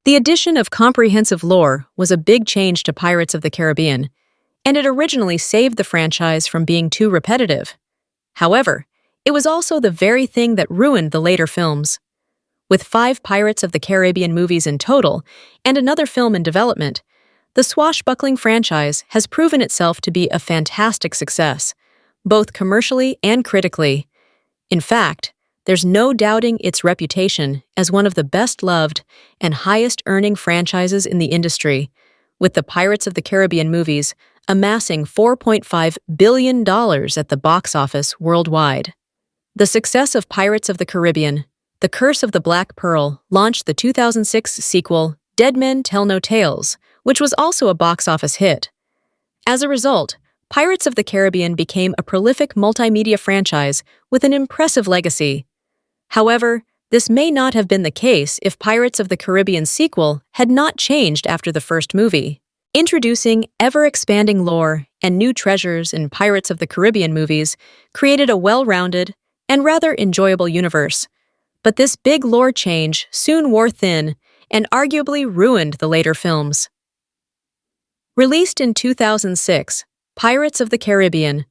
The addition of comprehensive lore was a big change to Pirates of the Caribbean, and it originally saved the franchise from being too repetitive. However, it was also the very thing that ruined the later films. With 5 Pirates of the Caribbean movies in total and another film in development, the swashbuckling franchise has proven itself to be a fantastic success, both commercially and critically. In fact, there's no doubting its reputation as one of the best-loved and highest-earning franchises in the industry, with the Pirates of the Caribbean movies amassing $4.5 billion at the box office worldwide. The success of Pirates of the Caribbean, The Curse of the Black Pearl, launched the 2006 sequel Dead Men Tell No Tales, which was also a box office hit. As a result, Pirates of the Caribbean became a prolific multimedia franchise with an impressive legacy. However, this may not have been the case if Pirates of the Caribbean sequel had not changed after the first movie. Introducing ever-expanding lore and new treasures in Pirates of the Caribbean movies created a well-rounded and rather enjoyable universe. But this big lore change soon wore thin and arguably ruined the later films. Released in 2006, Pirates of the Caribbean,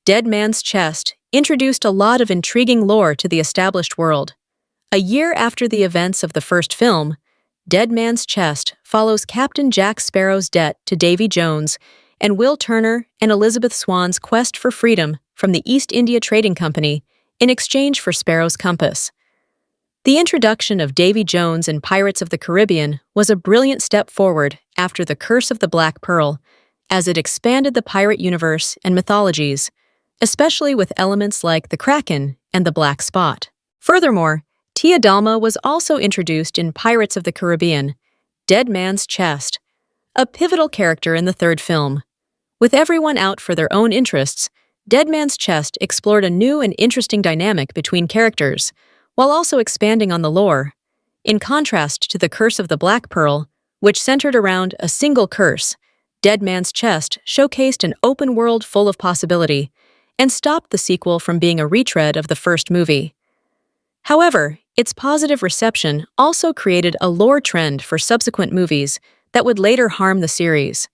Dead Man's Chest introduced a lot of intriguing lore to the established world. A year after the events of the first film, Dead Man's Chest follows Captain Jack Sparrow's debt to Davy Jones and Will Turner and Elizabeth Swann's quest for freedom from the East India Trading Company in exchange for Sparrow's compass. The introduction of Davy Jones in Pirates of the Caribbean was a brilliant step forward after The Curse of the Black Pearl, as it expanded the pirate universe and mythologies, especially with elements like the Kraken and the Black Spot. Furthermore, Tia Dalma was also introduced in Pirates of the Caribbean, Dead Man's Chest, a pivotal character in the third film. With everyone out for their own interests, Dead Man's Chest explored a new and interesting dynamic between characters, while also expanding on the lore. In contrast to The Curse of the Black Pearl, which centered around a single curse, Dead Man's Chest showcased an open world full of possibility and stopped the sequel from being a retread of the first movie. However, its positive reception also created a lore trend for subsequent movies that would later harm the series.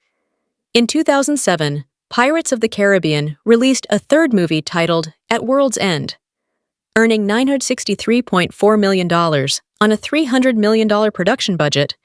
In 2007, Pirates of the Caribbean released a third movie titled At World's End, earning $963.4 million on a $300 million production budget.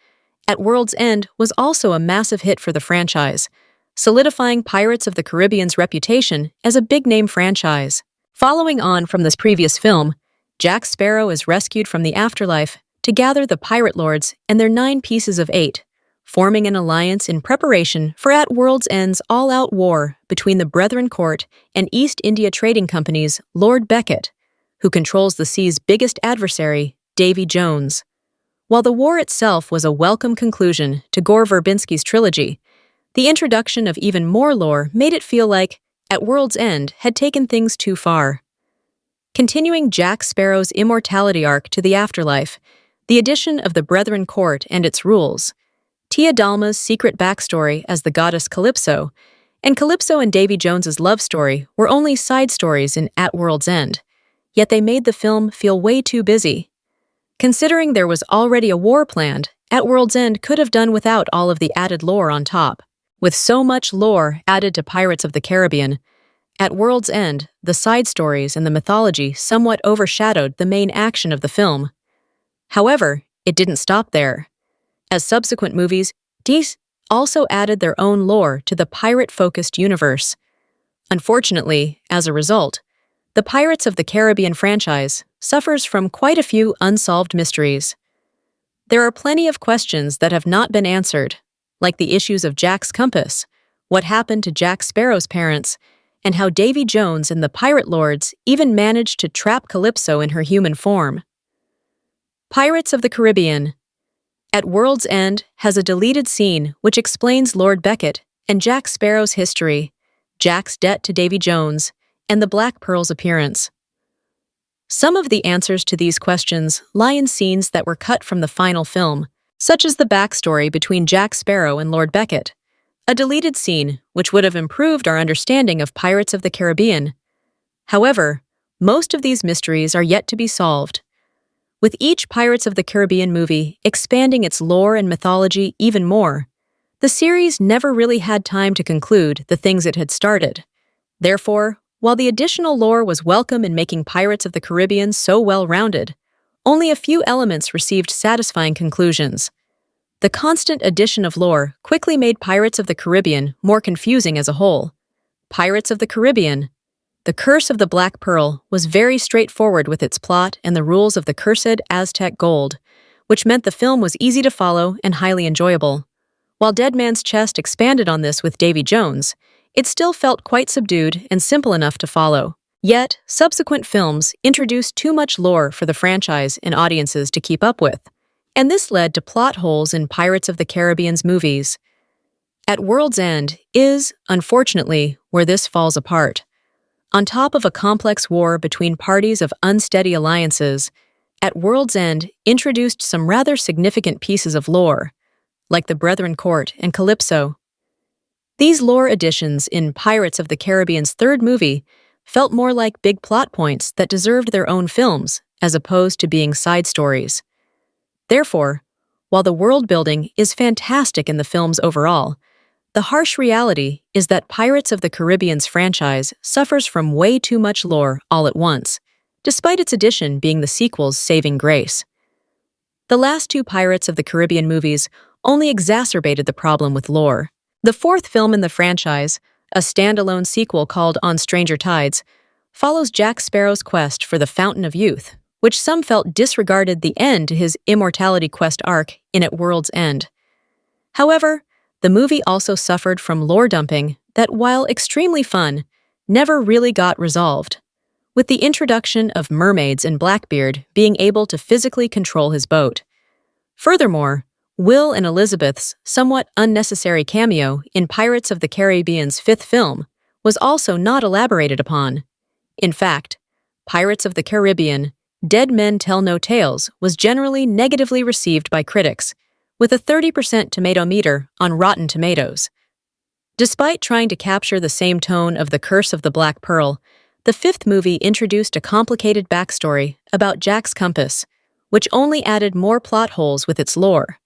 At World's End was also a massive hit for the franchise, solidifying Pirates of the Caribbean's reputation as a big-name franchise. Following on from this previous film, Jack Sparrow is rescued from the afterlife to gather the pirate lords and their 9 pieces of 8, forming an alliance in preparation for At World's End's all-out war between the Brethren Court and East India Trading Company's Lord Beckett, who controls the sea's biggest adversary, Davy Jones. While the war itself was a welcome conclusion to Gore Verbinski's trilogy, the introduction of even more lore made it feel like At World's End had taken things too far. Continuing Jack Sparrow's immortality arc to the afterlife, the addition of the Brethren Court and its rules, Tia Dalma's secret backstory as the goddess Calypso, and Calypso and Davy Jones's love story were only side stories in At World's End, yet they made the film feel way too busy. Considering there was already a war planned, At World's End could have done without all of the added lore on top. With so much lore added to Pirates of the Caribbean, At World's End, the side stories and the mythology somewhat overshadowed the main action of the film. However, it didn't stop there. As subsequent movies, these also added their own lore to the pirate-focused universe. Unfortunately, as a result, the Pirates of the Caribbean franchise suffers from quite a few unsolved mysteries. There are plenty of questions that have not been answered, like the issues of Jack's compass, what happened to Jack Sparrow's parents, and how Davy Jones and the Pirate Lords even managed to trap Calypso in her human form. Pirates of the Caribbean. At World's End has a deleted scene which explains Lord Beckett and Jack Sparrow's history, Jack's debt to Davy Jones, and the Black Pearl's appearance. Some of the answers to these questions lie in scenes that were cut from the final film, such as the backstory between Jack Sparrow and Lord Beckett, a deleted scene which would have improved our understanding of Pirates of the Caribbean. However, most of these mysteries are yet to be solved. with each Pirates of the Caribbean movie expanding its lore and mythology even more. The series never really had time to conclude the things it had started. Therefore, while the additional lore was welcome in making Pirates of the Caribbean so well-rounded, only a few elements received satisfying conclusions. The constant addition of lore quickly made Pirates of the Caribbean more confusing as a whole. Pirates of the Caribbean. The Curse of the Black Pearl was very straightforward with its plot and the rules of the cursed Aztec gold, which meant the film was easy to follow and highly enjoyable. While Dead Man's Chest expanded on this with Davy Jones, it still felt quite subdued and simple enough to follow. Yet, subsequent films introduced too much lore for the franchise and audiences to keep up with, and this led to plot holes in Pirates of the Caribbean's movies. At World's End is, unfortunately, where this falls apart. On top of a complex war between parties of unsteady alliances, At World's End introduced some rather significant pieces of lore, like the Brethren Court and Calypso. These lore additions in Pirates of the Caribbean's third movie felt more like big plot points that deserved their own films, as opposed to being side stories. Therefore, while the world-building is fantastic in the films overall, the harsh reality is that Pirates of the Caribbean's franchise suffers from way too much lore all at once, despite its addition being the sequel's saving grace. The last two Pirates of the Caribbean movies only exacerbated the problem with lore. The fourth film in the franchise, a standalone sequel called On Stranger Tides, follows Jack Sparrow's quest for the Fountain of Youth, which some felt disregarded the end to his immortality quest arc in At World's End. However, the movie also suffered from lore dumping that, while extremely fun, never really got resolved, with the introduction of mermaids and Blackbeard being able to physically control his boat. Furthermore, Will and Elizabeth's somewhat unnecessary cameo in Pirates of the Caribbean's fifth film was also not elaborated upon. In fact, Pirates of the Caribbean, Dead Men Tell No Tales was generally negatively received by critics, with a 30% tomato meter on Rotten Tomatoes. Despite trying to capture the same tone of The Curse of the Black Pearl, the fifth movie introduced a complicated backstory about Jack's compass, which only added more plot holes with its lore.